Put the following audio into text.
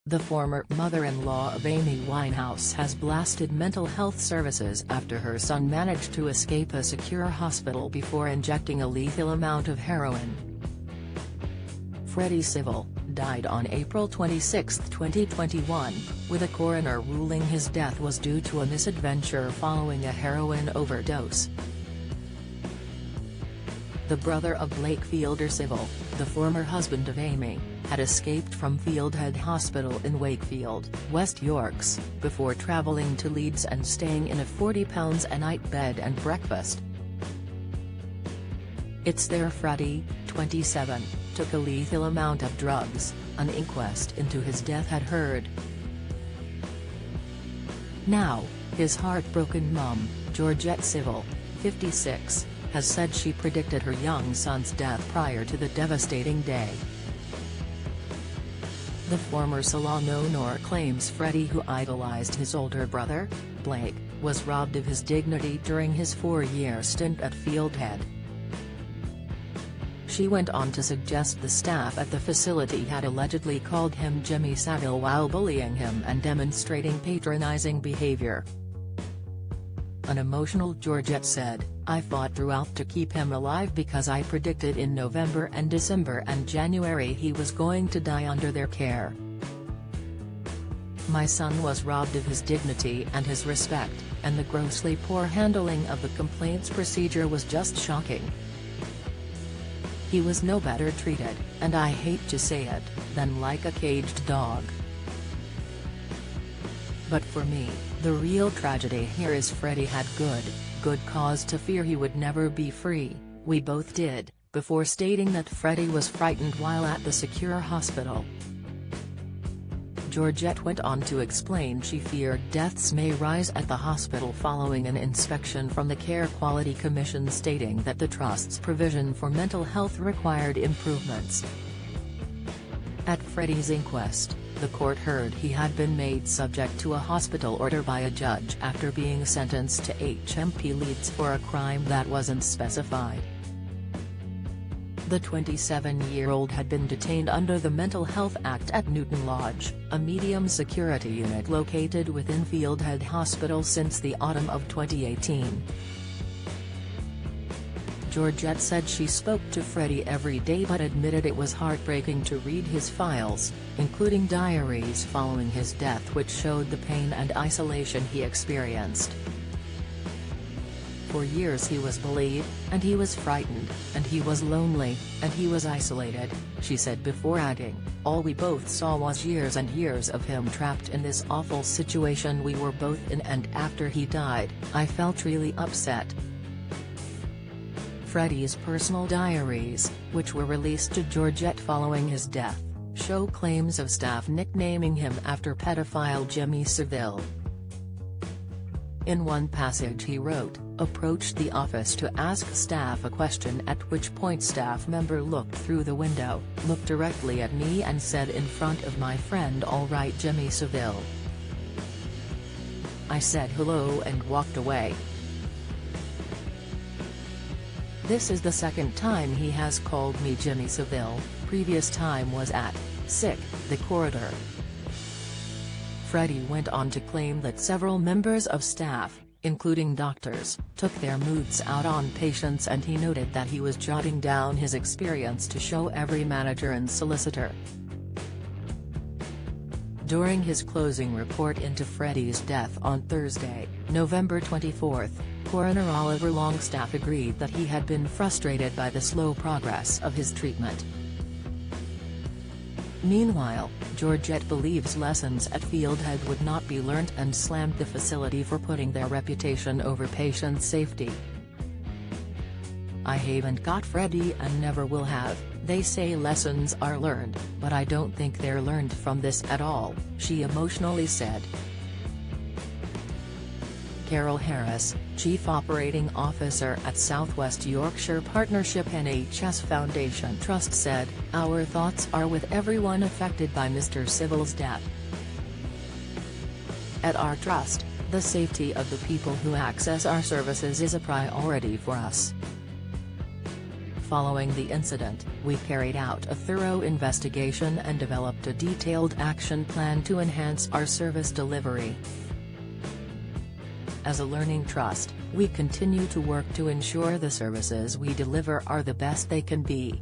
The former mother-in-law of Amy Winehouse has blasted mental health services after her son managed to escape a secure hospital before injecting a lethal amount of heroin. Freddie Civil died on April 26, 2021, with a coroner ruling his death was due to a misadventure following a heroin overdose. The brother of Blake Fielder Civil, the former husband of Amy, had escaped from Fieldhead Hospital in Wakefield, West Yorks, before travelling to Leeds and staying in a £40 a night bed and breakfast. It's there Freddie, 27, took a lethal amount of drugs, an inquest into his death had heard. Now, his heartbroken mum, Georgette Civil, 56, has said she predicted her young son's death prior to the devastating day. The former salon owner claims Freddie, who idolized his older brother, Blake, was robbed of his dignity during his 4-year stint at Fieldhead. She went on to suggest the staff at the facility had allegedly called him Jimmy Savile while bullying him and demonstrating patronizing behavior. An emotional Georgette said, "I fought throughout to keep him alive because I predicted in November and December and January he was going to die under their care. My son was robbed of his dignity and his respect, and the grossly poor handling of the complaints procedure was just shocking. He was no better treated, and I hate to say it, than like a caged dog. But for me, the real tragedy here is Freddie had good cause to fear he would never be free, we both did," before stating that Freddie was frightened while at the secure hospital. Georgette went on to explain she feared deaths may rise at the hospital following an inspection from the Care Quality Commission stating that the trust's provision for mental health required improvements. At Freddie's inquest, the court heard he had been made subject to a hospital order by a judge after being sentenced to HMP Leeds for a crime that wasn't specified. The 27-year-old had been detained under the Mental Health Act at Newton Lodge, a medium security unit located within Fieldhead Hospital since the autumn of 2018. Georgette said she spoke to Freddie every day but admitted it was heartbreaking to read his files, including diaries following his death which showed the pain and isolation he experienced. For years he was bullied, and he was frightened, and he was lonely, and he was isolated, she said before adding, "All we both saw was years and years of him trapped in this awful situation we were both in, and after he died, I felt really upset." Freddie's personal diaries, which were released to Georgette following his death, show claims of staff nicknaming him after pedophile Jimmy Savile. In one passage he wrote, "Approached the office to ask staff a question at which point staff member looked through the window, looked directly at me and said in front of my friend, 'All right Jimmy Savile.' I said hello and walked away. This is the second time he has called me Jimmy Savile, previous time was at sick, the corridor." Freddie went on to claim that several members of staff, including doctors, took their moods out on patients, and he noted that he was jotting down his experience to show every manager and solicitor. During his closing report into Freddie's death on Thursday, November 24, Coroner Oliver Longstaff agreed that he had been frustrated by the slow progress of his treatment. Meanwhile, Georgette believes lessons at Fieldhead would not be learnt and slammed the facility for putting their reputation over patient safety. "I haven't got Freddie and never will have. They say lessons are learned, but I don't think they're learned from this at all," she emotionally said. Carol Harris, Chief Operating Officer at Southwest Yorkshire Partnership NHS Foundation Trust said, "Our thoughts are with everyone affected by Mr. Civil's death. At our trust, the safety of the people who access our services is a priority for us." Following the incident, we carried out a thorough investigation and developed a detailed action plan to enhance our service delivery. As a learning trust, we continue to work to ensure the services we deliver are the best they can be.